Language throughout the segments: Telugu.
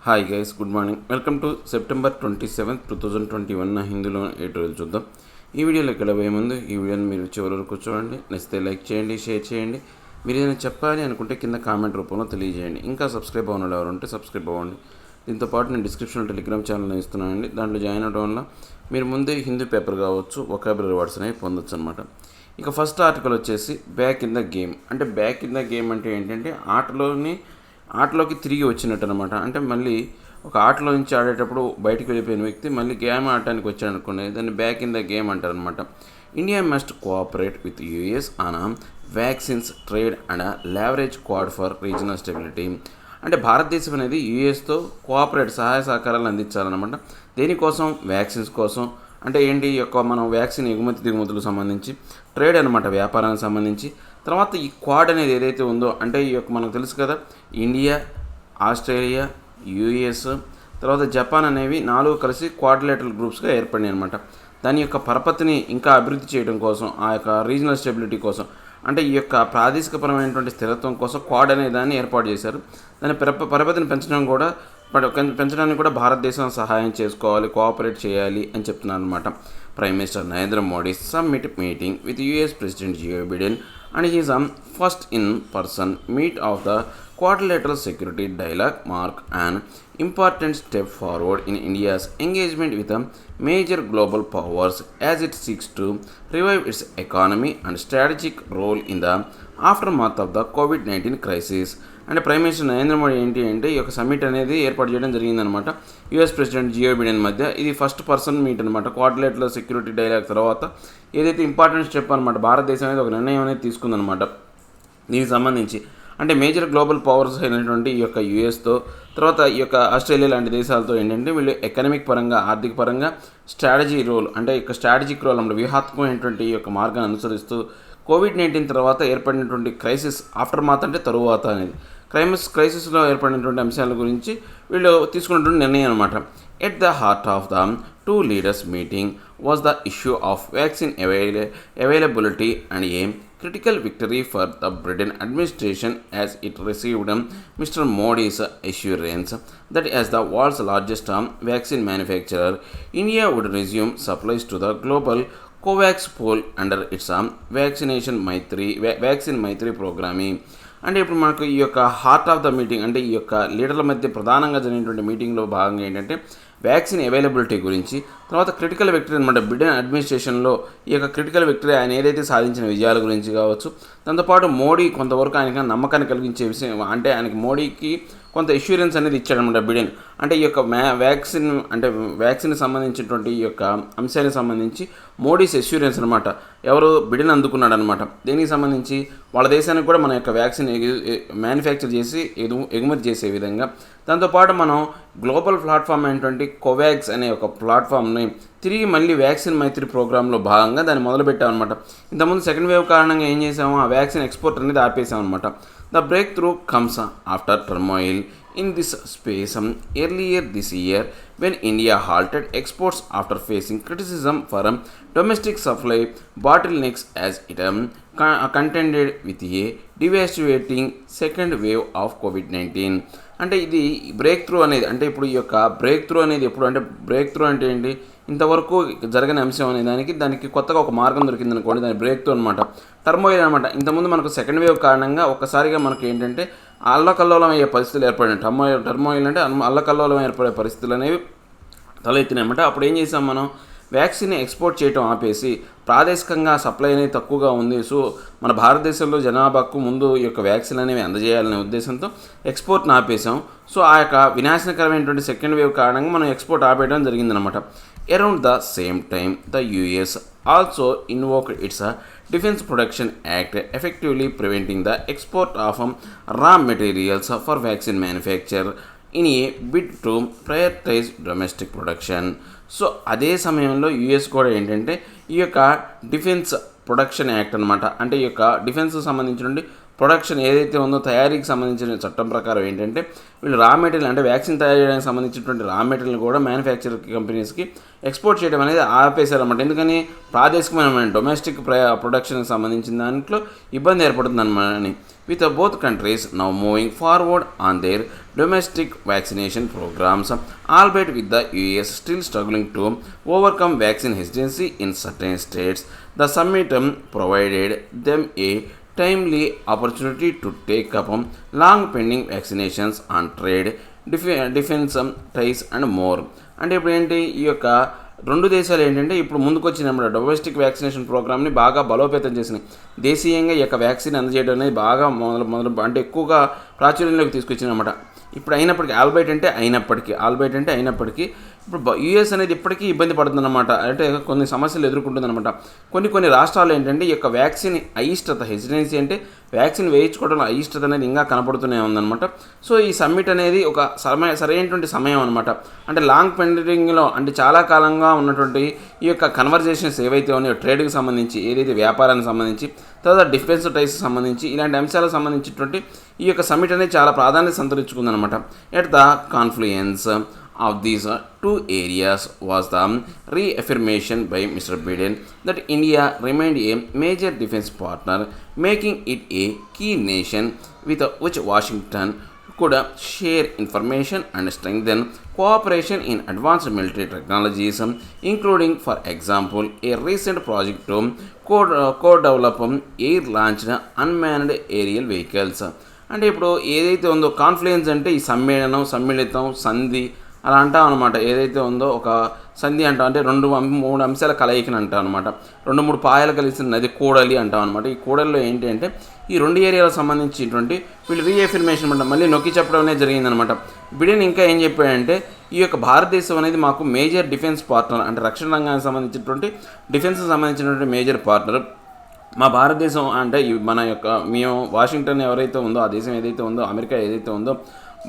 Hi guys, good morning. Welcome to September 27, 2021 నా హిందీలో ఎడిటోరియల్ చూద్దాం. ఈ వీడియోలో ఇక్కడ పోయే ముందు ఈ వీడియోని మీరు చివరి వరకు చూడండి. నచ్చితే లైక్ చేయండి, షేర్ చేయండి. మీరు ఏదైనా చెప్పాలి అనుకుంటే కింద కామెంట్ రూపంలో తెలియజేయండి. ఇంకా సబ్స్క్రైబ్ అవ్వడం ఎవరు ఉంటే సబ్స్క్రైబ్ అవ్వండి. దీంతోపాటు నేను డిస్క్రిప్షన్లో టెలిగ్రామ్ ఛానల్ ఇస్తున్నానండి. దాంట్లో జాయిన్ అవడం వల్ల మీరు ముందే హిందీ పేపర్ కావచ్చు, వొకాబులరీ వర్డ్స్ అనేవి పొందొచ్చు అనమాట. ఇక ఫస్ట్ ఆర్టికల్ వచ్చేసి బ్యాక్ ఇన్ ద గేమ్. అంటే బ్యాక్ ఇన్ ద గేమ్ అంటే ఏంటంటే ఆటలోకి తిరిగి వచ్చినట్టు అనమాట. అంటే మళ్ళీ ఒక ఆటలో నుంచి ఆడేటప్పుడు బయటకు వెళ్ళిపోయిన వ్యక్తి మళ్ళీ గేమ్ ఆడటానికి వచ్చాడు అనుకోండి, దాన్ని బ్యాక్ ఇన్ ద గేమ్ అంటారు అనమాట. India must cooperate with US on vaccines trade and leverage quad for regional stability. అంటే భారతదేశం అనేది యూఎస్తో కోఆపరేట్ సహాయ సహకారాలు అందించాలన్నమాట. దేనికోసం? వ్యాక్సిన్స్ కోసం. అంటే ఏంటి మనం వ్యాక్సిన్ ఎగుమతి దిగుమతులకు సంబంధించి, ట్రేడ్ అనమాట, వ్యాపారానికి సంబంధించి. తర్వాత ఈ క్వాడ్ అనేది ఏదైతే ఉందో, అంటే మనకు తెలుసు కదా, ఇండియా, ఆస్ట్రేలియా, యూఎస్, తర్వాత జపాన్ అనేవి 4 కలిసి క్వాడ్రిలేటరల్ గ్రూప్స్గా ఏర్పడినాయి అనమాట. దాని యొక్క పరపతిని ఇంకా అభివృద్ధి చేయడం కోసం, ఆ యొక్క రీజనల్ స్టెబిలిటీ కోసం, అంటే ఈ యొక్క ప్రాదేశికపరమైనటువంటి స్థిరత్వం కోసం క్వాడ్ అనే దాన్ని ఏర్పాటు చేశారు. దాని పరపతిని పెంచడానికి కూడా భారతదేశం సహాయం చేసుకోవాలి, కోఆపరేట్ చేయాలి అని చెప్తున్నారు అనమాట. Prime minister Narendra Modi summit meeting with US president Joe Biden and his first in-person meet of the quadrilateral security dialogue mark an important step forward in India's engagement with the major global powers as it seeks to revive its economy and strategic role in the aftermath of the COVID-19 crisis. అంటే ప్రైమ్ మినిస్టర్ నరేంద్ర మోడీ ఏంటి అంటే ఈ యొక్క సమ్మిట్ అనేది ఏర్పాటు చేయడం జరిగిందనమాట యూఎస్ ప్రెసిడెంట్ జియో బిడెన్ మధ్య. ఇది ఫస్ట్ పర్సన్ మీట్ అనమాట. క్వాడ్రిలేటరల్ సెక్యూరిటీ డైలాగ్ తర్వాత ఏదైతే ఇంపార్టెంట్ స్టెప్ అనమాట, భారతదేశం అనేది ఒక నిర్ణయం అనేది తీసుకుందనమాట దీనికి సంబంధించి. అంటే మేజర్ గ్లోబల్ పవర్స్ అయినటువంటి ఈ యొక్క యూఎస్తో, తర్వాత ఈ యొక్క ఆస్ట్రేలియా లాంటి దేశాలతో ఏంటంటే వీళ్ళు ఎకనామిక్ పరంగా, ఆర్థిక పరంగా స్ట్రాటజీ రోల్, అంటే ఈ యొక్క స్ట్రాటజిక్ రోల్ అన్నమాట, వ్యూహాత్మకమైనటువంటి ఈ యొక్క మార్గాన్ని అనుసరిస్తూ కోవిడ్-19 తర్వాత ఏర్పడినటువంటి క్రైసిస్, ఆఫ్టర్ మాత్ అంటే తరువాత అనేది క్రైసిస్లో ఏర్పడినటువంటి అంశాల గురించి వీళ్ళు తీసుకున్నటువంటి నిర్ణయం అనమాట. At the heart of the two leaders meeting was the issue of vaccine availability and A critical victory for the Britain administration as it received Mr. Modi's assurance that as the world's largest vaccine manufacturer, India would resume supplies to the global COVAX pool under its Vaccine Maitri programming. అంటే ఇప్పుడు మనకు ఈ యొక్క హార్ట్ ఆఫ్ ద మీటింగ్, అంటే ఈ యొక్క లీడర్ల మధ్య ప్రధానంగా జరిగినటువంటి మీటింగ్లో భాగంగా ఏంటంటే వ్యాక్సిన్ అవైలబిలిటీ గురించి, తర్వాత క్రిటికల్ విక్టరీ అనమాట. బిడెన్ అడ్మినిస్ట్రేషన్లో ఈ యొక్క క్రిటికల్ విక్టరీ ఆయన ఏదైతే సాధించిన విజయాల గురించి కావచ్చు. దాంతోపాటు మోడీ కొంతవరకు ఆయనకి నమ్మకాన్ని కలిగించే విషయం, అంటే ఆయనకి మోడీకి కొంత ఇన్సూరెన్స్ అనేది ఇచ్చాడనమాట బిడెన్. అంటే ఈ యొక్క వ్యాక్సిన్ సంబంధించినటువంటి ఈ యొక్క అంశానికి సంబంధించి మోడీస్ అష్యూరెన్స్ అనమాట ఎవరు బిడెన్ అందుకున్నాడు అనమాట. దీనికి సంబంధించి వాళ్ళ దేశానికి కూడా మన యొక్క వ్యాక్సిన్ మ్యానుఫ్యాక్చర్ చేసి ఎగుమతి చేసే విధంగా, దాంతోపాటు మనం గ్లోబల్ ప్లాట్ఫామ్ అయినటువంటి కోవాక్స్ అనే ఒక ప్లాట్ఫామ్ని తిరిగి మళ్ళీ వ్యాక్సిన్ మైత్రి ప్రోగ్రాంలో భాగంగా దాన్ని మొదలుపెట్టామన్నమాట. ఇంతకుముందు సెకండ్ వేవ్ కారణంగా ఏం చేసాము, ఆ వ్యాక్సిన్ ఎక్స్పోర్ట్ అనేది ఆపేసామన్నమాట. The breakthrough comes after turmoil in this space earlier this year when India halted exports after facing criticism for domestic supply bottlenecks as it contended with a devastating second wave of COVID-19. అంటే ఇది బ్రేక్ త్రూ అనేది, అంటే ఇప్పుడు ఈ యొక్క బ్రేక్ త్రూ అనేది ఎప్పుడు, అంటే బ్రేక్ త్రూ అంటే ఏంటి, ఇంతవరకు జరగని అంశం అనే దానికి కొత్తగా ఒక మార్గం దొరికింది అనుకోండి, దాని బ్రేక్ త్రూ అనమాట. టర్మోయిల్ అనమాట. ఇంతకుముందు మనకు సెకండ్ వేవ్ కారణంగా ఒక్కసారిగా మనకి ఏంటంటే అల్లకల్లోలం అయ్యే పరిస్థితులు ఏర్పడినాయి. టర్మోయిల్ అంటే అల్లకల్లోలం ఏర్పడే పరిస్థితులు అనేవి తలెత్తినాయి అనమాట. అప్పుడు ఏం చేసాం, మనం వ్యాక్సిన్ ఎక్స్పోర్ట్ చేయడం ఆపేసి ప్రాదేశికంగా సప్లై అనేది తక్కువగా ఉంది, సో మన భారతదేశంలో జనాభాకు ముందు ఈ యొక్క వ్యాక్సిన్ అనేవి అందజేయాలనే ఉద్దేశంతో ఎక్స్పోర్ట్ని ఆపేసాం. సో ఆ యొక్క వినాశనకరమైనటువంటి సెకండ్ వేవ్ కారణంగా మనం ఎక్స్పోర్ట్ ఆపేయడం జరిగిందనమాట. Around the same time the US also invoked its defence production act, effectively preventing the export of raw materials for vaccine manufacture in a bid to prioritise domestic production. So అదే సమయంలో యూఎస్ కూడా ఏంటంటే ఈ యొక్క డిఫెన్స్ ప్రొడక్షన్ యాక్ట్ అనమాట, అంటే ఈ యొక్క డిఫెన్స్కి సంబంధించిన ప్రొడక్షన్ ఏదైతే ఉందో తయారీకి సంబంధించిన చట్టం ప్రకారం ఏంటంటే వీళ్ళు రా మెటీరియల్ అంటే వ్యాక్సిన్ తయారు చేయడానికి సంబంధించినటువంటి రా మెటీరియల్ కూడా మ్యానుఫ్యాక్చర్ కంపెనీస్కి ఎక్స్పోర్ట్ చేయడం అనేది ఆపేశారన్నమాట. ఎందుకని ప్రాదేశికమైన డొమెస్టిక్ ప్రొడక్షన్కి సంబంధించిన దాంట్లో ఇబ్బంది ఏర్పడుతుంది అన్నమాట. With both countries now moving forward on their domestic vaccination programs, albeit with the US still struggling to overcome vaccine hesitancy in certain states, the summit provided them a timely opportunity to take up long pending vaccinations on trade, defense ties and more. అంటే ఇప్పుడు ఏంటి ఈ యొక్క రెండు దేశాలు ఏంటంటే ఇప్పుడు ముందుకు వచ్చినప్పుడు డొమెస్టిక్ వ్యాక్సినేషన్ ప్రోగ్రామ్ని బాగా బలోపేతం చేసినాయి. దేశీయంగా ఈ యొక్క వ్యాక్సిన్ అందజేయడం అనేది బాగా మొదలు అంటే ఎక్కువగా ప్రాచుర్యంలోకి తీసుకొచ్చిందన్నమాట. ఇప్పుడు అయినప్పటికీ ఆల్బైట్ అంటే అయినప్పటికీ ఇప్పుడు యూఎస్ అనేది ఇప్పటికీ ఇబ్బంది పడుతుందన్నమాట. అంటే కొన్ని సమస్యలు ఎదుర్కొంటుందన్నమాట. కొన్ని రాష్ట్రాలు ఏంటంటే ఈ యొక్క వ్యాక్సిన్ అయిష్టత హెసిడెన్సీ అంటే వ్యాక్సిన్ వేయించుకోవడంలో అయిష్టత అనేది ఇంకా కనపడుతూనే ఉందన్నమాట. సో ఈ సమ్మిట్ అనేది ఒక సరైనటువంటి సమయం అనమాట. అంటే లాంగ్ పెండింగ్లో అంటే చాలా కాలంగా ఉన్నటువంటి ఈ యొక్క కన్వర్జేషన్స్ ఏవైతే ఉన్నాయో ట్రేడ్కి సంబంధించి, ఏదైతే వ్యాపారానికి సంబంధించి, తర్వాత డిఫెన్స్ టైస్కి సంబంధించి ఇలాంటి అంశాలకు సంబంధించినటువంటి ఈ యొక్క సమ్మిట్ అనేది చాలా ప్రాధాన్యత సంతరించుకుందనమాట. At the confluence of these two areas was the reaffirmation by Mr. Biden that India remained a major defense partner, making it a key nation with which Washington could share information and strengthen cooperation in advanced military technologies, including, for example, a recent project to co-develop air-launched unmanned aerial vehicles. అంటే ఇప్పుడు ఏదైతే ఉందో కాన్ఫ్లుయెన్స్ అంటే ఈ సమ్మిళితం, సంధి అలా అంటాం అనమాట. ఏదైతే ఉందో ఒక సంధి అంటాం అంటే 2-3 అంశాల కలయికని అంటాం అనమాట. 2-3 పాయలు కలిసిన నది కూడలి అంటాం అనమాట. ఈ కూడలిలో ఏంటి అంటే ఈ 2 ఏరియాలకు సంబంధించినటువంటి వీళ్ళు రీఎఫర్మేషన్ అంట మళ్ళీ నొక్కి చెప్పడం అనేది జరిగిందనమాట. బిడెన్ ఇంకా ఏం చెప్పాడంటే ఈ యొక్క భారతదేశం అనేది మాకు మేజర్ డిఫెన్స్ పార్ట్నర్, అంటే రక్షణ రంగానికి సంబంధించినటువంటి డిఫెన్స్కి సంబంధించినటువంటి మేజర్ పార్ట్నర్. మా భారతదేశం అంటే మేము వాషింగ్టన్ ఎవరైతే ఉందో ఆ దేశం ఏదైతే ఉందో, అమెరికా ఏదైతే ఉందో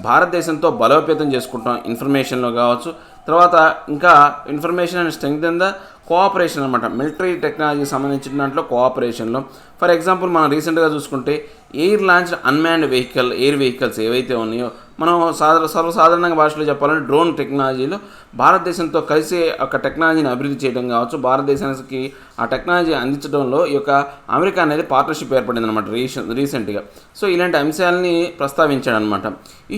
భారతదేశంతో బలోపేతం చేసుకుంటాం ఇన్ఫర్మేషన్లో కావచ్చు. తర్వాత ఇంకా information and strength in the cooperation అనమాట. మిలిటరీ టెక్నాలజీకి సంబంధించిన దాంట్లో కోఆపరేషన్లో ఫర్ ఎగ్జాంపుల్ మనం రీసెంట్గా చూసుకుంటే air launched unmanned air vehicles ఏవైతే ఉన్నాయో మనం సర్వసాధారణంగా భాషలో చెప్పాలంటే డ్రోన్ టెక్నాలజీలో భారతదేశంతో కలిసి ఒక టెక్నాలజీని అభివృద్ధి చేయడం కావచ్చు, భారతదేశానికి ఆ టెక్నాలజీ అందించడంలో ఈ యొక్క అమెరికా అనేది పార్ట్నర్షిప్ ఏర్పడింది అనమాట రీసెంట్గా. సో ఇలాంటి అంశాలని ప్రస్తావించాడనమాట.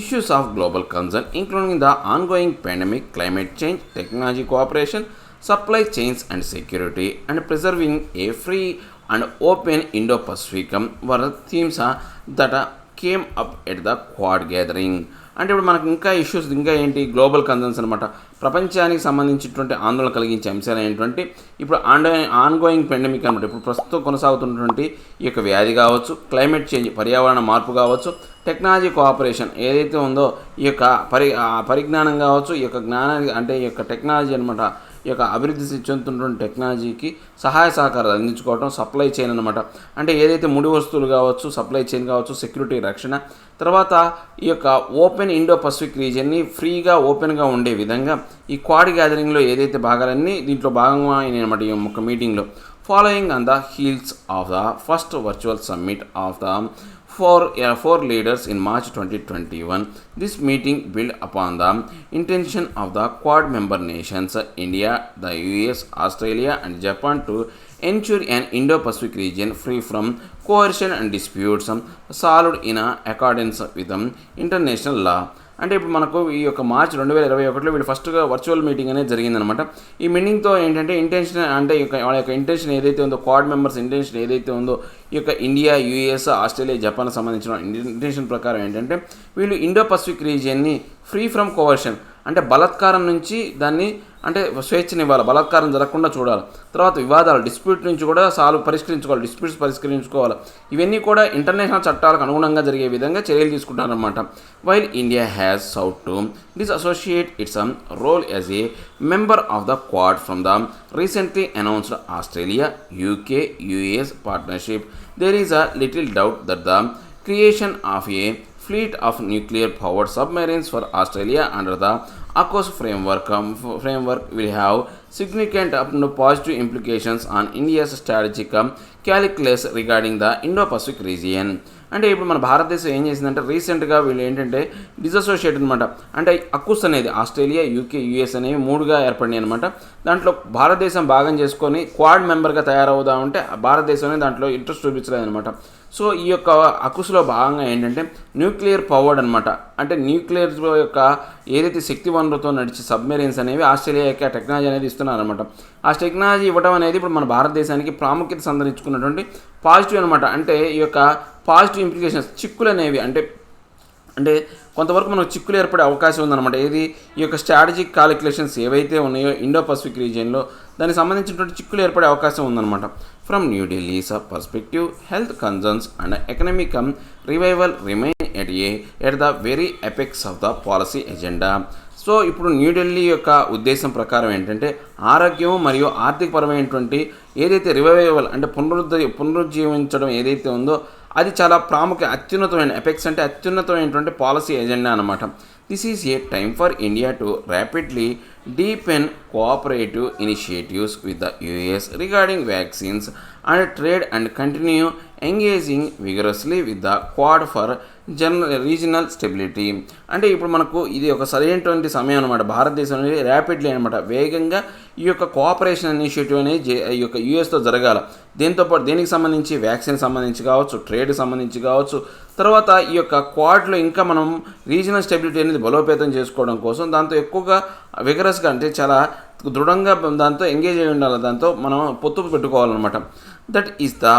Issues of global concern including the ongoing pandemic, climate change, technology cooperation, supply chains and security, and preserving a free and open Indo-Pacific were themes that came up at the Quad gathering. అంటే ఇప్పుడు మనకు ఇంకా ఇష్యూస్ ఇంకా ఏంటి గ్లోబల్ కన్సర్న్స్ అనమాట. ప్రపంచానికి సంబంధించినటువంటి ఆందోళన కలిగించే అంశాలు ఏంటంటే ఇప్పుడు ఆన్గోయింగ్ పెండమిక్ అనమాట. ఇప్పుడు ప్రస్తుతం కొనసాగుతున్నటువంటి ఈ యొక్క వ్యాధి కావచ్చు, క్లైమేట్ చేంజ్ పర్యావరణ మార్పు కావచ్చు, టెక్నాలజీ కోఆపరేషన్ ఏదైతే ఉందో ఈ యొక్క పరిజ్ఞానం కావచ్చు, ఈ యొక్క జ్ఞానానికి అంటే ఈ యొక్క టెక్నాలజీ అనమాట, ఈ యొక్క అభివృద్ధి చెందుతున్నటువంటి టెక్నాలజీకి సహాయ సహకారాలు అందించుకోవడం, సప్లై చైన్ అనమాట. అంటే ఏదైతే ముడి వస్తువులు కావచ్చు, సప్లై చైన్ కావచ్చు, సెక్యూరిటీ రక్షణ, తర్వాత ఈ యొక్క ఓపెన్ ఇండో పసిఫిక్ రీజియన్ని ఫ్రీగా ఓపెన్గా ఉండే విధంగా ఈ క్వాడ్ గ్యాదరింగ్లో ఏదైతే భాగాలన్నీ దీంట్లో భాగంగా అయినాయి అనమాట. ఈ ఒక్క మీటింగ్లో following on the heels of the first virtual summit of the four leaders in March 2021. This meeting built upon the intention of the Quad member nations, India, the US, Australia and Japan to ensure an Indo-Pacific region free from coercion and disputes solved in accordance with international law. అంటే ఇప్పుడు మనకు ఈ యొక్క మార్చి 2021లో వీళ్ళు ఫస్ట్గా వర్చువల్ మీటింగ్ అనేది జరిగిందనమాట. ఈ మీటింగ్తో ఏంటంటే ఇంటెన్షన్ అంటే వాళ్ళ యొక్క ఇంటెన్షన్ ఏదైతే ఉందో, క్వాడ్ మెంబర్స్ ఇంటెన్షన్ ఏదైతే ఉందో ఈ యొక్క ఇండియా, యూఎస్, ఆస్ట్రేలియా, జపాన్ సంబంధించిన ఇంటెన్షన్ ప్రకారం ఏంటంటే వీళ్ళు ఇండో పసిఫిక్ రీజియన్ని ఫ్రీ ఫ్రమ్ కోవర్షన్ అంటే బలాత్కారం నుంచి దాన్ని అంటే స్వేచ్ఛనివ్వాలి, బలాత్కారం జరగకుండా చూడాలి. తర్వాత వివాదాలు డిస్ప్యూట్ నుంచి కూడా డిస్ప్యూట్స్ పరిష్కరించుకోవాలి. ఇవన్నీ కూడా ఇంటర్నేషనల్ చట్టాలకు అనుగుణంగా జరిగే విధంగా చర్యలు తీసుకుంటారన్నమాట. While India has sought to disassociate its role as a member of the Quad from the recently announced Australia, UK, US partnership, there is a little doubt that the creation of a fleet of nuclear-powered submarines for Australia under the AUKUS framework will have significant positive implications on India's strategic calculus regarding the Indo-Pacific region. అంటే ఇప్పుడు మన భారతదేశం ఏం చేసిందంటే రీసెంట్గా వీళ్ళు ఏంటంటే డిసోసియేట్ అనమాట. అంటే అక్కుస్ అనేది ఆస్ట్రేలియా, యూకే, యూఎస్ అనేవి 3గా ఏర్పడినాయి అనమాట. దాంట్లో భారతదేశం భాగం చేసుకొని క్వాడ్ మెంబర్గా తయారవుదామంటే భారతదేశం అనేది దాంట్లో ఇంట్రెస్ట్ చూపించలేదు అనమాట. సో ఈ యొక్క అకుస్లో భాగంగా ఏంటంటే న్యూక్లియర్ పవర్డ్ అనమాట. అంటే న్యూక్లియర్ యొక్క ఏదైతే శక్తి వనరుతో నడిచే సబ్మెరీన్స్ అనేవి ఆస్ట్రేలియాకి ఆ టెక్నాలజీ అనేది ఇస్తున్నారనమాట. ఆ టెక్నాలజీ ఇవ్వడం అనేది ఇప్పుడు మన భారతదేశానికి ప్రాముఖ్యత సంతరించుకున్నటువంటి పాజిటివ్ అనమాట. అంటే ఈ యొక్క పాజిటివ్ ఇంప్లికేషన్స్ చిక్కులు అనేవి అంటే కొంతవరకు మనకు చిక్కులు ఏర్పడే అవకాశం ఉందన్నమాట. ఏది ఈ యొక్క స్ట్రాటజిక్ కాలిక్యులేషన్స్ ఏవైతే ఉన్నాయో ఇండో పసిఫిక్ రీజియన్లో దానికి సంబంధించినటువంటి చిక్కులు ఏర్పడే అవకాశం ఉందన్నమాట. From new Delhi's perspective health concerns and economic revival remain at the very apex of the policy agenda. So ఇప్పుడు న్యూఢిల్లీ యొక్క ఉద్దేశం ప్రకారం ఏంటంటే ఆరోగ్యం మరియు ఆర్థికపరమైనటువంటి ఏదైతే రివైవల్ అంటే పునరుజ్జీవించడం ఏదైతే ఉందో అది చాలా అత్యున్నతమైన ఎపెక్స్ అంటే అత్యున్నతమైనటువంటి పాలసీ ఎజెండా అనమాట. This is a time for India to rapidly deepen cooperative initiatives with the US regarding vaccines and trade and continue engaging vigorously with the Quad for regional stability. అంటే ఇప్పుడు మనకు ఇది ఒక సరైనటువంటి సమయం అనమాట. భారతదేశం అనేది ర్యాపిడ్లీ అనమాట వేగంగా ఈ యొక్క కోఆపరేషన్ ఇనిషియేటివ్ అనేది ఈ యొక్క యూఎస్తో జరగాల. దీంతోపాటు దేనికి సంబంధించి వ్యాక్సిన్ సంబంధించి కావచ్చు, ట్రేడ్ సంబంధించి కావచ్చు, తర్వాత ఈ యొక్క క్వాడ్లో ఇంకా మనం రీజనల్ స్టెబిలిటీ అనేది బలోపేతం చేసుకోవడం కోసం దాంతో ఎక్కువగా విగరస్గా అంటే చాలా దృఢంగా దాంతో ఎంగేజ్ అయి ఉండాలి. దాంతో మనం పొత్తు పెట్టుకోవాలన్నమాట. That is the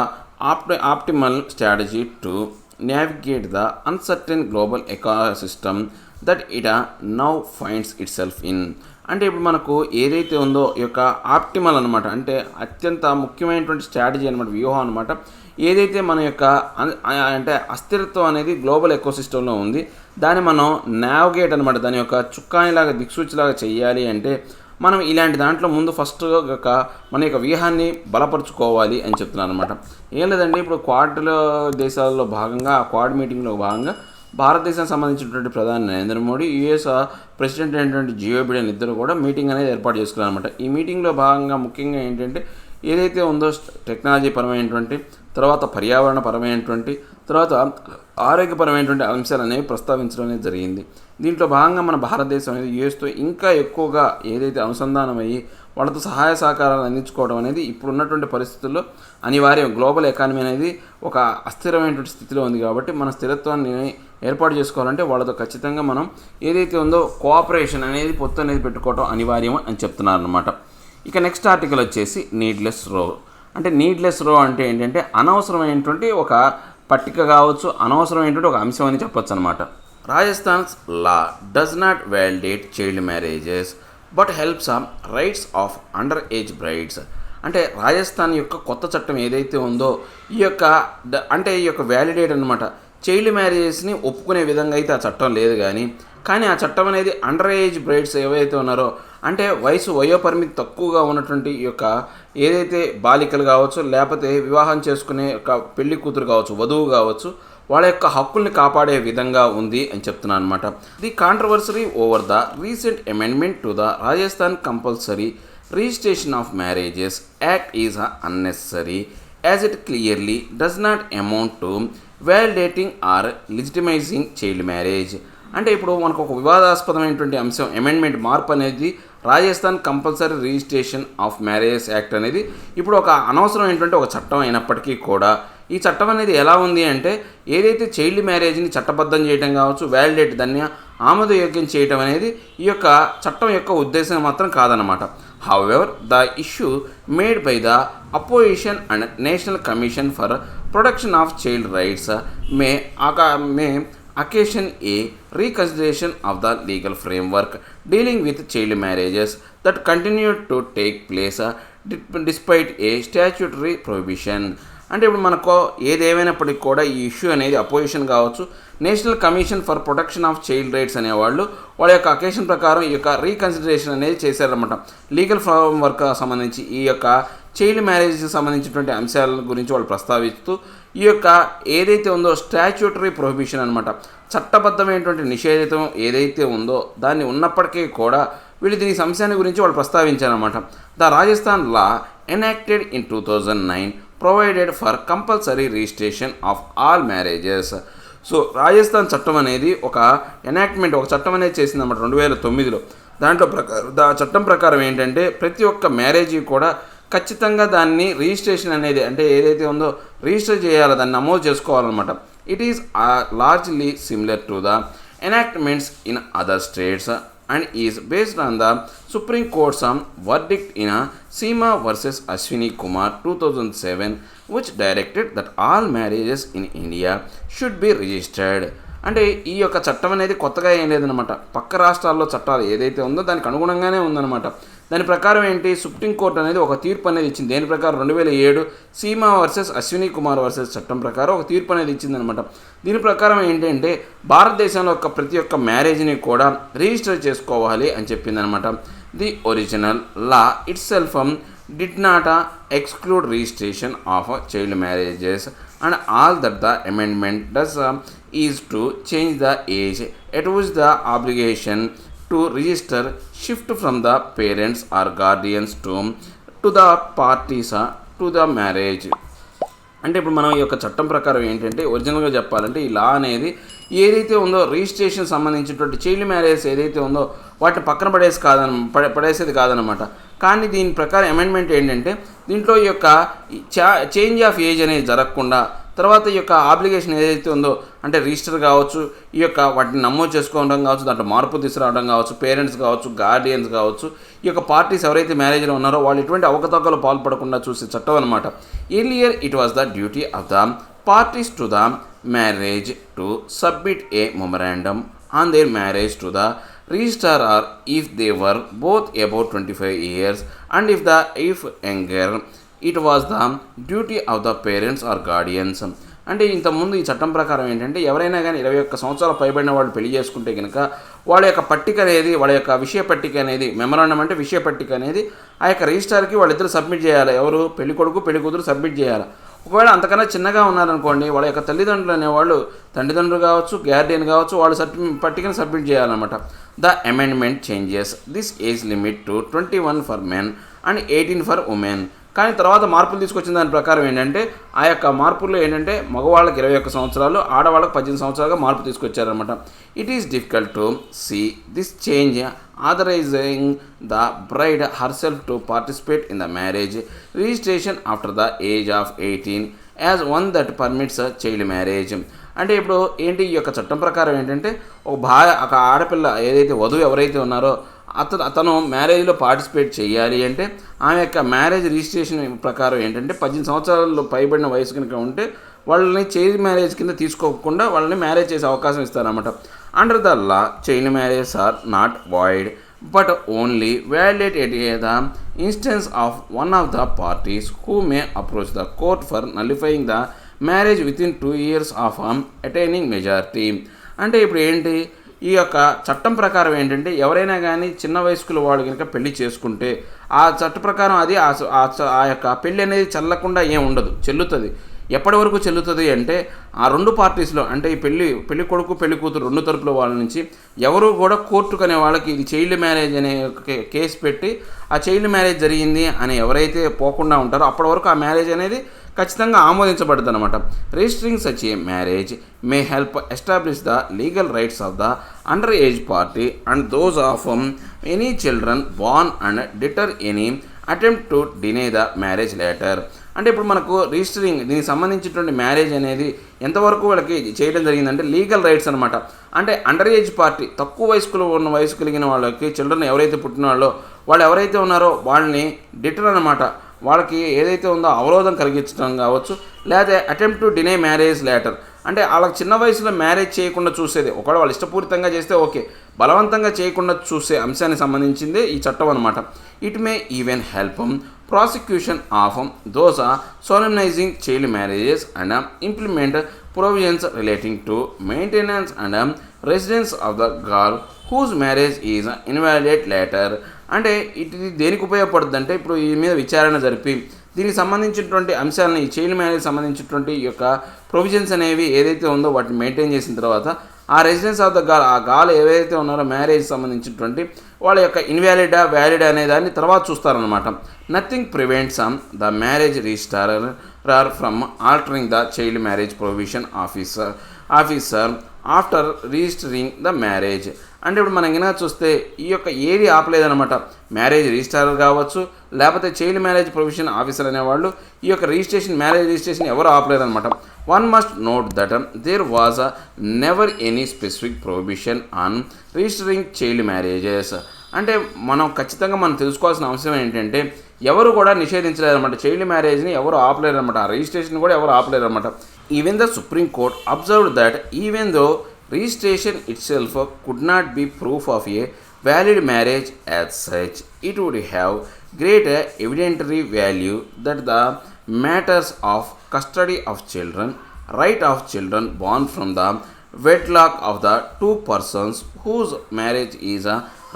optimal strategy to navigate the uncertain global ecosystem that it now finds itself in. అంటే ఇప్పుడు మనకు ఏదైతే ఉందో ఈ యొక్క ఆప్టిమల్ అనమాట అంటే అత్యంత ముఖ్యమైనటువంటి స్ట్రాటజీ అనమాట, వ్యూహం అనమాట. ఏదైతే మన యొక్క అంటే అస్థిరత్వం అనేది గ్లోబల్ ఎకోసిస్టంలో ఉంది దాన్ని మనం నావిగేట్ అనమాట, దాని యొక్క చుక్కానిలాగా దిక్సూచిలాగా చేయాలి అంటే మనం ఇలాంటి దాంట్లో ముందు ఫస్ట్ మన యొక్క వ్యూహాన్ని బలపరుచుకోవాలి అని చెప్తున్నాను అనమాట. ఏం లేదండి, ఇప్పుడు క్వాడ్ దేశాల్లో భాగంగా ఆ క్వాడ్ మీటింగ్లో భాగంగా భారతదేశానికి సంబంధించినటువంటి ప్రధాని నరేంద్ర మోడీ, యుఎస్ ప్రెసిడెంట్ అయినటువంటి జియో బిడెన్ ఇద్దరు కూడా మీటింగ్ అనేది ఏర్పాటు చేసుకున్నారు అనమాట. ఈ మీటింగ్లో భాగంగా ముఖ్యంగా ఏంటంటే ఏదైతే ఉందో టెక్నాలజీ పరమైనటువంటి, తర్వాత పర్యావరణ పరమైనటువంటి, తర్వాత ఆరోగ్యపరమైనటువంటి అంశాలు అనేవి ప్రస్తావించడం అనేది జరిగింది. దీంట్లో భాగంగా మన భారతదేశం అనేది యూఎస్తో ఇంకా ఎక్కువగా ఏదైతే అనుసంధానం అయ్యి వాళ్ళతో సహాయ సహకారాలు అందించుకోవడం అనేది ఇప్పుడున్నటువంటి పరిస్థితుల్లో అనివార్యం. గ్లోబల్ ఎకానమీ అనేది ఒక అస్థిరమైనటువంటి స్థితిలో ఉంది కాబట్టి మన స్థిరత్వాన్ని ఏర్పాటు చేసుకోవాలంటే వాళ్ళతో ఖచ్చితంగా మనం ఏదైతే ఉందో కోఆపరేషన్ అనేది పొత్తు అనేది పెట్టుకోవడం అనివార్యం అని చెప్తున్నారనమాట. ఇక నెక్స్ట్ ఆర్టికల్ వచ్చేసి నీడ్లెస్ రో. అంటే నీడ్లెస్ రో అంటే ఏంటంటే అనవసరమైనటువంటి ఒక పట్టిక కావచ్చు, అనవసరమైనటువంటి ఒక అంశం అని చెప్పొచ్చు అనమాట. Rajasthan's law does not validate child marriages but helps rights of under age brides. అంటే రాజస్థాన్ యొక్క కొత్త చట్టం ఏదైతే ఉందో ఈ యొక్క వ్యాలిడేట్ అనమాట, చైల్డ్ మ్యారేజెస్ని ఒప్పుకునే విధంగా అయితే ఆ చట్టం లేదు. కానీ ఆ చట్టం అనేది అండర్ ఏజ్ బ్రైడ్స్ ఏవైతే ఉన్నారో అంటే వయోపరిమితి తక్కువగా ఉన్నటువంటి ఈ యొక్క ఏదైతే బాలికలు కావచ్చు, లేకపోతే వివాహం చేసుకునే ఒక పెళ్లి కూతురు కావచ్చు, వధువు కావచ్చు, వాళ్ళ యొక్క హక్కుల్ని కాపాడే విధంగా ఉంది అని చెప్తున్నాను అనమాట. The controversy over the recent amendment to the Rajasthan compulsory registration of marriages act is unnecessary as it clearly does not amount to validating or legitimizing child marriage. అంటే ఇప్పుడు మనకు ఒక వివాదాస్పదమైనటువంటి అంశం అమెండ్మెంట్ మార్పు అనేది Rajasthan compulsory registration of marriages act అనేది ఇప్పుడు ఒక అనవసరమైనటువంటి ఒక చట్టం అయినప్పటికీ కూడా ఈ చట్టం అనేది ఎలా ఉంది అంటే ఏదైతే చైల్డ్ మ్యారేజ్ని చట్టబద్ధం చేయడం కావచ్చు, వ్యాలిడేట్ దాన్ని ఆమోదయోగ్యం చేయడం అనేది ఈ యొక్క చట్టం యొక్క ఉద్దేశం మాత్రం కాదనమాట. However the issue made by the opposition and national commission for protection of child rights May occasion a reconsideration of the legal framework dealing with child marriages that continue to take place despite a statutory prohibition. అంటే ఇప్పుడు మనకు ఏదేమైనప్పటికీ కూడా ఈ ఇష్యూ అనేది అపోజిషన్ కావచ్చు, national commission for protection of child rights అనేవాళ్ళు వాళ్ళ యొక్క అకేషన్ ప్రకారం ఈ యొక్క రీకన్సిడరేషన్ అనేది చేశారన్నమాట. లీగల్ ఫ్రేమ్వర్క్ సంబంధించి ఈ యొక్క చైల్డ్ మ్యారేజ్కి సంబంధించినటువంటి అంశాల గురించి వాళ్ళు ప్రస్తావిస్తూ ఈ యొక్క ఏదైతే ఉందో స్టాచ్యూటరీ ప్రొహిబిషన్ అనమాట, చట్టబద్ధమైనటువంటి నిషేధం ఏదైతే ఉందో దాన్ని ఉన్నప్పటికీ కూడా వీళ్ళు దీని అంశాన్ని గురించి వాళ్ళు ప్రస్తావించారనమాట. The Rajasthan law enacted in 2009 provided for compulsory registration of all marriages. So Rajasthan చట్టం అనేది ఒక ఎనాక్ట్మెంట్, ఒక చట్టం అనేది చేసిందన్నమాట 2009లో. దాంట్లో చట్టం ప్రకారం ఏంటంటే ప్రతి ఒక్క మ్యారేజీ కూడా ఖచ్చితంగా దాన్ని రిజిస్ట్రేషన్ అనేది అంటే ఏదైతే ఉందో రిజిస్టర్ చేయాలో, దాన్ని నమోదు చేసుకోవాలన్నమాట. It is largely similar to the enactments in other states and is based on the Supreme Court's verdict in Seema versus Ashwini Kumar 2007, which directed that all marriages in India should be registered. అంటే ఈ యొక్క చట్టం అనేది కొత్తగా ఏం లేదనమాట, పక్క రాష్ట్రాల్లో చట్టాలు ఏదైతే ఉందో దానికి అనుగుణంగానే ఉందన్నమాట. దాని ప్రకారం ఏంటి, సుప్రీంకోర్టు అనేది ఒక తీర్పు అనేది ఇచ్చింది. దేని ప్రకారం 2007 సీమా వర్సెస్ అశ్విని కుమార్ వర్సెస్ చట్టం ప్రకారం ఒక తీర్పు అనేది ఇచ్చిందనమాట. దీని ప్రకారం ఏంటంటే భారతదేశంలో యొక్క ప్రతి ఒక్క మ్యారేజ్ని కూడా రిజిస్టర్ చేసుకోవాలి అని చెప్పిందనమాట. The original law itself did not exclude registration of child marriages, and all that the amendment does is to change the age at which the obligation to register shift from the parents or guardians to the parties to the marriage. అంటే ఇప్పుడు మనం ఈ యొక్క చట్టం ప్రకారం ఏంటంటే ఒరిజినల్గా చెప్పాలంటే ఈ లా అనేది ఏదైతే ఉందో రిజిస్ట్రేషన్ సంబంధించినటువంటి చైల్డ్ మ్యారేజ్ ఏదైతే ఉందో వాటిని పక్కన పడేసేది కాదనమాట. కానీ దీని ప్రకారం అమెండ్మెంట్ ఏంటంటే దీంట్లో ఈ యొక్క చేంజ్ ఆఫ్ ఏజ్ అనేది జరగకుండా తర్వాత ఈ యొక్క ఆబ్లిగేషన్ ఏదైతే ఉందో అంటే రిజిస్టర్ కావచ్చు, ఈ యొక్క వాటిని నమోదు చేసుకోవడం కావచ్చు, దాంట్లో మార్పు తీసుకురావడం కావచ్చు, పేరెంట్స్ కావచ్చు, గార్డియన్స్ కావచ్చు, ఈ యొక్క పార్టీస్ ఎవరైతే మ్యారేజ్లో ఉన్నారో వాళ్ళు ఎటువంటి అవకతవకలు పాల్పడకుండా చూసే చట్టం అనమాట. Earlier it was the duty of the parties to the marriage to submit a memorandum on their marriage to the registrar, or if they were both about 25 years and if younger, it was the duty of the parents or guardians. అంటే ఇంతకుముందు ఈ చట్టం ప్రకారం ఏంటంటే ఎవరైనా కానీ 21 సంవత్సరాలు పైబడిన వాళ్ళు పెళ్లి చేసుకుంటే కనుక వాళ్ళ యొక్క పట్టిక అనేది, వాళ్ళ యొక్క విషయ పట్టిక అనేది, మెమరాండం అంటే విషయ పట్టిక అనేది ఆ యొక్క రిజిస్ట్రార్కి వాళ్ళిద్దరు సబ్మిట్ చేయాలి. ఎవరు, పెళ్లి కొడుకు పెళ్లి కూతురు సబ్మిట్ చేయాలి. ఒకవేళ అంతకన్నా చిన్నగా ఉన్నారనుకోండి వాళ్ళ యొక్క తల్లిదండ్రులు అనేవాళ్ళు, తండ్రిదండ్రులు కావచ్చు, గార్డియన్ కావచ్చు, వాళ్ళు పట్టికను సబ్మిట్ చేయాలన్నమాట. The amendment changes this age limit to 21 for men and 18 for women. కానీ తర్వాత మార్పులు తీసుకొచ్చిన దాని ప్రకారం ఏంటంటే ఆ యొక్క మార్పుల్లో ఏంటంటే మగవాళ్ళకి 21 సంవత్సరాలు, ఆడవాళ్ళకి 18 సంవత్సరాలుగా మార్పు తీసుకొచ్చారనమాట. It is difficult to see this change authorizing the bride herself to participate in the marriage registration after the age of 18 as one that permits a child marriage. అంటే ఇప్పుడు ఏంటి ఈ యొక్క చట్టం ప్రకారం ఏంటంటే ఒక ఆడపిల్ల ఏదైతే వధువు ఎవరైతే ఉన్నారో అతను మ్యారేజ్లో పార్టిసిపేట్ చేయాలి అంటే ఆమె యొక్క మ్యారేజ్ రిజిస్ట్రేషన్ ప్రకారం ఏంటంటే 18 సంవత్సరాలు పైబడిన వయసు కనుక ఉంటే వాళ్ళని చైల్డ్ మ్యారేజ్ కింద తీసుకోకుండా వాళ్ళని మ్యారేజ్ చేసే అవకాశం ఇస్తారన్నమాట. Under the law child marriage are not void but only valid at the instance of one of the parties who may approach the court for nullifying the marriage within 2 years of attaining majority. అంటే ఇప్పుడు ఏంటి ఈ యొక్క చట్టం ప్రకారం ఏంటంటే ఎవరైనా కానీ చిన్న వయస్కుల వాడు కనుక పెళ్లి చేసుకుంటే ఆ చట్ట ప్రకారం అది ఆ యొక్క పెళ్ళి అనేది చెల్లకుండా ఏం ఉండదు, చెల్లుతుంది. ఎప్పటి వరకు చెల్లుతుంది అంటే ఆ రెండు పార్టీస్లో అంటే ఈ పెళ్లి కొడుకు పెళ్లి కూతురు రెండు తరపుల వాళ్ళ నుంచి ఎవరు కూడా కోర్టుకు అనే వాళ్ళకి ఇది చైల్డ్ మ్యారేజ్ అనే కేసు పెట్టి ఆ చైల్డ్ మ్యారేజ్ జరిగింది అని ఎవరైతే పోకుండా ఉంటారో అప్పటి వరకు ఆ మ్యారేజ్ అనేది ఖచ్చితంగా ఆమోదించబడుతుంది అనమాట. Registering such a marriage may help establish the legal rights of the under age party and those of any children born and deter any attempt to డినే the marriage later. అంటే ఇప్పుడు మనకు రిజిస్టరింగ్ దీనికి సంబంధించినటువంటి మ్యారేజ్ అనేది ఎంతవరకు వాళ్ళకి చేయడం జరిగిందంటే లీగల్ రైట్స్ అనమాట. అంటే అండర్ ఏజ్ పార్టీ తక్కువ వయసు కలిగిన వాళ్ళకి చిల్డ్రన్ ఎవరైతే పుట్టిన వాళ్ళు ఎవరైతే ఉన్నారో వాళ్ళని డిటర్ అనమాట, వాళ్ళకి ఏదైతే ఉందో అవరోధం కలిగించడం కావచ్చు, లేదా అటెంప్ట్ టు డినే మ్యారేజ్ లేటర్ అంటే వాళ్ళకి చిన్న వయసులో మ్యారేజ్ చేయకుండా చూసేది. ఒకవేళ వాళ్ళు ఇష్టపూరితంగా చేస్తే ఓకే, బలవంతంగా చేయకుండా చూసే అంశానికి సంబంధించిందే ఈ చట్టం అనమాట. It may even help prosecution of those solemnizing child marriages and implement provisions relating to maintenance and residence of the girl whose marriage is invalid later. అంటే ఇది దేనికి ఉపయోగపడుతుంది అంటే ఇప్పుడు ఈ మీద విచారణ జరిపి దీనికి సంబంధించినటువంటి అంశాలను ఈ చైల్డ్ మ్యారేజ్ సంబంధించినటువంటి ఈ యొక్క ప్రొవిజన్స్ అనేవి ఏదైతే ఉందో వాటిని మెయింటైన్ చేసిన తర్వాత ఆ రెసిడెన్స్ ఆఫ్ ద గాల్, ఆ గాల్ ఏవైతే ఉన్నారో మ్యారేజ్ సంబంధించినటువంటి వాళ్ళ యొక్క ఇన్వాలిడా వ్యాలిడ్ అనే దాన్ని తర్వాత చూస్తారనమాట. Nothing prevents the marriage registrar from altering the child marriage provision officer after registering the marriage. అంటే ఇప్పుడు మనం కనుక చూస్తే ఈ యొక్క ఏది ఆపలేదనమాట. మ్యారేజ్ రిజిస్ట్రార్ కావచ్చు, లేకపోతే చైల్డ్ మ్యారేజ్ ప్రొవిజన్ ఆఫీసర్ అనేవాళ్ళు ఈ యొక్క మ్యారేజ్ రిజిస్ట్రేషన్ ఎవరు ఆపలేదనమాట. One must note that there was never any specific prohibition on registering child marriages. అంటే మనం తెలుసుకోవాల్సిన అంశం ఏంటంటే ఎవరు కూడా నిషేధించలేదన్నమాట. చైల్డ్ మ్యారేజ్ని ఎవరు ఆపలేరన్నమాట. ఆ రిజిస్ట్రేషన్ కూడా ఎవరు ఆపలేరన్నమాట. Even the supreme court observed that even though registration itself could not be proof of a valid marriage as such, it would have great evidentiary value that the matters of custody of children, right of children born from the wedlock of the two persons whose marriage is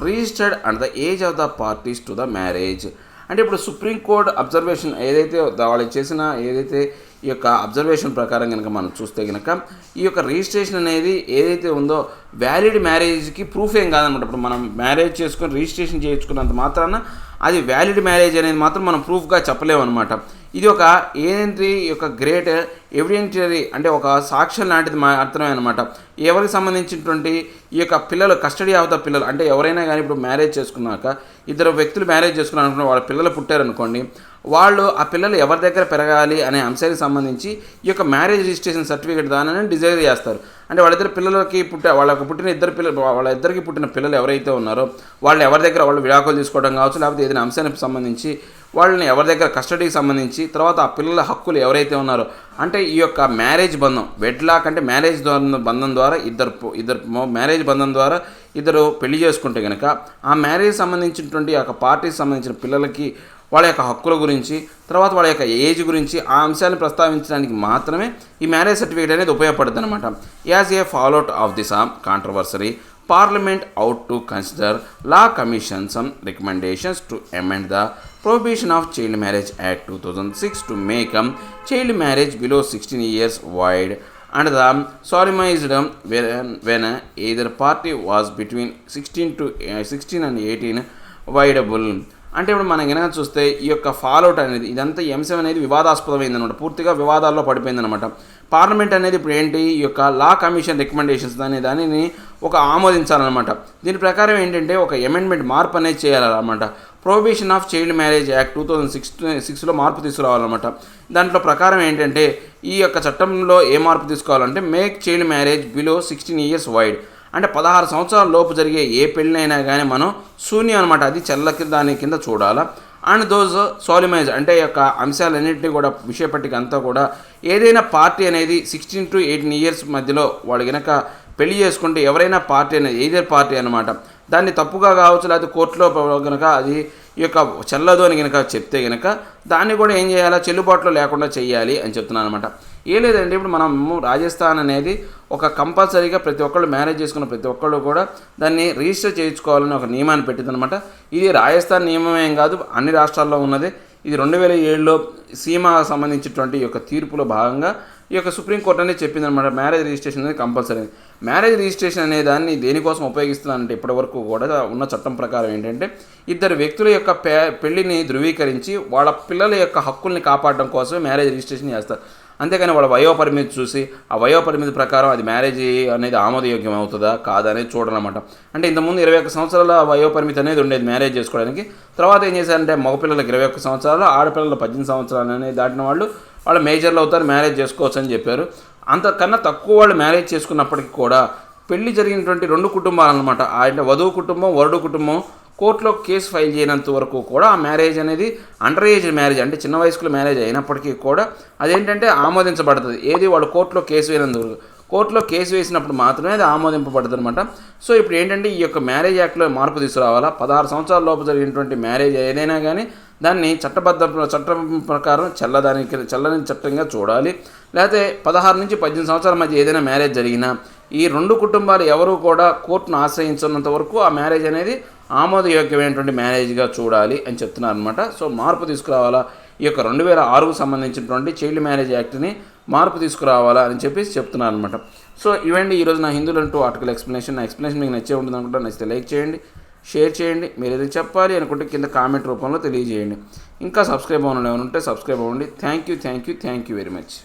registered under the age of the parties to the marriage. అంటే ఇప్పుడు సుప్రీంకోర్టు అబ్జర్వేషన్ ఏదైతే వాళ్ళు చేసిన ఈ యొక్క అబ్జర్వేషన్ ప్రకారం కనుక మనం చూస్తే కనుక ఈ యొక్క రిజిస్ట్రేషన్ అనేది ఏదైతే ఉందో వ్యాలిడ్ మ్యారేజ్కి ప్రూఫ్ ఏం కాదనమాట. ఇప్పుడు మనం మ్యారేజ్ చేసుకొని రిజిస్ట్రేషన్ చేయించుకున్నంత మాత్రాన అది వ్యాలిడ్ మ్యారేజ్ అనేది మాత్రం మనం ప్రూఫ్గా చెప్పలేము అనమాట. ఇది ఒక ఏంటి యొక్క గ్రేట్ ఎవిడెంటరీ అంటే ఒక సాక్ష్యం లాంటిది మాత్రమే అనమాట. ఎవరికి సంబంధించినటువంటి ఈ యొక్క పిల్లలు కస్టడీ ఆఫ్ ద పిల్లలు అంటే ఎవరైనా కానీ ఇప్పుడు మ్యారేజ్ చేసుకున్నాక ఇద్దరు వ్యక్తులు మ్యారేజ్ చేసుకున్నారనుకోండి, వాళ్ళ పిల్లలు పుట్టారనుకోండి, వాళ్ళు ఆ పిల్లలు ఎవరి దగ్గర పెరగాలి అనే అంశానికి సంబంధించి ఈ యొక్క మ్యారేజ్ రిజిస్ట్రేషన్ సర్టిఫికేట్ దానిని డిజైర్ చేస్తారు. అంటే వాళ్ళిద్దరు పిల్లలకి వాళ్ళిద్దరికి పుట్టిన పిల్లలు ఎవరైతే ఉన్నారో వాళ్ళు ఎవరి దగ్గర వాళ్ళు విడాకులు తీసుకోవడం కావచ్చు, లేకపోతే ఏదైనా అంశానికి సంబంధించి వాళ్ళని ఎవరి దగ్గర కస్టడీకి సంబంధించి తర్వాత ఆ పిల్లల హక్కులు ఎవరైతే ఉన్నారో అంటే ఈ యొక్క మ్యారేజ్ బంధం వెడ్లాక్ అంటే మ్యారేజ్ బంధం ద్వారా మ్యారేజ్ బంధం ద్వారా ఇద్దరు పెళ్లి చేసుకుంటే కనుక ఆ మ్యారేజ్ సంబంధించినటువంటి ఆ యొక్క పార్టీకి సంబంధించిన పిల్లలకి వాళ్ళ యొక్క హక్కుల గురించి తర్వాత వాళ్ళ యొక్క ఏజ్ గురించి ఆ అంశాన్ని ప్రస్తావించడానికి మాత్రమే ఈ మ్యారేజ్ సర్టిఫికేట్ అనేది ఉపయోగపడుతుంది అనమాట. As a fallout of this controversy Parliament out to consider Law Commission some recommendations to amend the Prohibition of Child Marriage Act 2006 to make child marriage below 16 years void and the solemnized when either party was between 16 and 18 voidable. అంటే ఇప్పుడు మనం కనుక చూస్తే ఈ యొక్క ఫాలోఅవుట్ అనేది ఇదంతా ఈ అంశం అనేది వివాదాస్పదమైందనమాట, పూర్తిగా వివాదాల్లో పడిపోయిందనమాట. పార్లమెంట్ అనేది ఇప్పుడు ఏంటి ఈ యొక్క లా కమిషన్ రికమెండేషన్స్ దానిని ఒక ఆమోదించాలన్నమాట. దీని ప్రకారం ఏంటంటే ఒక అమెండ్మెంట్ మార్పు అనేది చేయాలన్నమాట. Prohibition of child marriage act 2006లో మార్పు తీసుకురావాలన్నమాట. దాంట్లో ప్రకారం ఏంటంటే ఈ యొక్క చట్టంలో ఏ మార్పు తీసుకోవాలంటే make child marriage below 16 years wide అంటే 16 సంవత్సరాల లోపు జరిగే ఏ పెళ్ళైనా కానీ మనం శూన్యం అనమాట, అది దాని కింద చూడాలా. అండ్ దోస్ సోలిమైజ్ అంటే యొక్క అంశాలన్నింటినీ కూడా విషయపట్టిక అంతా కూడా ఏదైనా పార్టీ అనేది 16 to 18 years మధ్యలో వాళ్ళు కనుక పెళ్లి చేసుకుంటే ఎవరైనా పార్టీ అనేది ఏదే పార్టీ అనమాట దాన్ని తప్పుగా కావచ్చు లేకపోతే కోర్టులో కనుక అది ఈ యొక్క చెల్లదు అని కనుక చెప్తే కనుక దాన్ని కూడా ఏం చేయాలా, చెల్లుబాటులో లేకుండా చేయాలి అని చెప్తున్నాను అనమాట. ఏ లేదండి ఇప్పుడు మనము రాజస్థాన్ అనేది ఒక కంపల్సరీగా ప్రతి ఒక్కళ్ళు మ్యారేజ్ చేసుకున్న ప్రతి ఒక్కళ్ళు కూడా దాన్ని రిజిస్టర్ చేయించుకోవాలని ఒక నియమాన్ని పెట్టిందనమాట. ఇది రాజస్థాన్ నియమమేం కాదు, అన్ని రాష్ట్రాల్లో ఉన్నది. ఇది 2007లో సీమా సంబంధించినటువంటి ఈ యొక్క తీర్పులో భాగంగా ఈ యొక్క సుప్రీంకోర్టు అనేది చెప్పిందనమాట. మ్యారేజ్ రిజిస్ట్రేషన్ అనేది కంపల్సరీ. మ్యారేజ్ రిజిస్ట్రేషన్ అనే దాన్ని దేనికోసం ఉపయోగిస్తున్నానంటే ఇప్పటివరకు కూడా ఉన్న చట్టం ప్రకారం ఏంటంటే ఇద్దరు వ్యక్తుల యొక్క పెళ్లిని ధృవీకరించి వాళ్ళ పిల్లల యొక్క హక్కుల్ని కాపాడడం కోసమే మ్యారేజ్ రిజిస్ట్రేషన్ చేస్తారు. అంతేకాని వాళ్ళ వయోపరిమితి చూసి ఆ వయోపరిమితి ప్రకారం అది మ్యారేజ్ అనేది ఆమోదయోగ్యం అవుతుందా కాదా అనేది చూడాలన్నమాట. అంటే ఇంతకుముందు 21 సంవత్సరాల వయోపరిమితి అనేది ఉండేది మ్యారేజ్ చేసుకోవడానికి. తర్వాత ఏం చేశారంటే మగపిల్లలకు 21 సంవత్సరాలు, ఆడపిల్లలు 18 సంవత్సరాలు అనేది దాటిన వాళ్ళు మేజర్లు అవుతారు, మ్యారేజ్ చేసుకోవచ్చు అని చెప్పారు. అంతకన్నా తక్కువ వాళ్ళు మ్యారేజ్ చేసుకున్నప్పటికీ కూడా పెళ్లి జరిగినటువంటి 2 కుటుంబాలు అనమాట, అంటే వధువు కుటుంబం వరుడు కుటుంబం కోర్టులో కేసు ఫైల్ చేయనంత వరకు కూడా ఆ మ్యారేజ్ అనేది అండర్ ఏజ్ మ్యారేజ్ అంటే చిన్న వయసులో మ్యారేజ్ అయినప్పటికీ కూడా అదేంటంటే ఆమోదించబడుతుంది. ఏది వాళ్ళు కోర్టులో కేసు వేయనందుకు కోర్టులో కేసు వేసినప్పుడు మాత్రమే అది ఆమోదింపబడుతుంది అనమాట. సో ఇప్పుడు ఏంటంటే ఈ యొక్క మ్యారేజ్ యాక్ట్లో మార్పు తీసుకురావాలా. 16 సంవత్సరాల లోపు జరిగినటువంటి మ్యారేజ్ ఏదైనా కానీ దాన్ని చట్టం ప్రకారం చెల్లని చట్టంగా చూడాలి. లేకపోతే 16 నుంచి 18 సంవత్సరాల మధ్య ఏదైనా మ్యారేజ్ జరిగినా ఈ 2 కుటుంబాలు ఎవరు కూడా కోర్టును ఆశ్రయించినంత వరకు ఆ మ్యారేజ్ అనేది ఆమోదయోగ్యమైనటువంటి మ్యారేజ్గా చూడాలి అని చెప్తున్నారు అనమాట. సో మార్పు తీసుకురావాలా, ఈ యొక్క 2006కు సంబంధించినటువంటి చైల్డ్ మ్యారేజ్ యాక్ట్ని మార్పు తీసుకురావాలా అని చెప్పేసి చెప్తున్నారు అనమాట. సో ఇవండి ఈరోజు నా హిందూలో 2 ఆర్టికల్ ఎక్స్ప్లెనేషన్. నా ఎక్స్ప్లెనేషన్ మీకు నచ్చే ఉంటుంది అనుకుంటా. నచ్చితే లైక్ చేయండి, షేర్ చేయండి. మీరు ఏదైనా చెప్పాలి అనుకుంటే కింద కామెంట్ రూపంలో తెలియజేయండి. ఇంకా సబ్స్క్రైబ్ అవ్వడం ఏమైనా ఉంటే సబ్స్క్రైబ్ అవ్వండి. Thank you very much.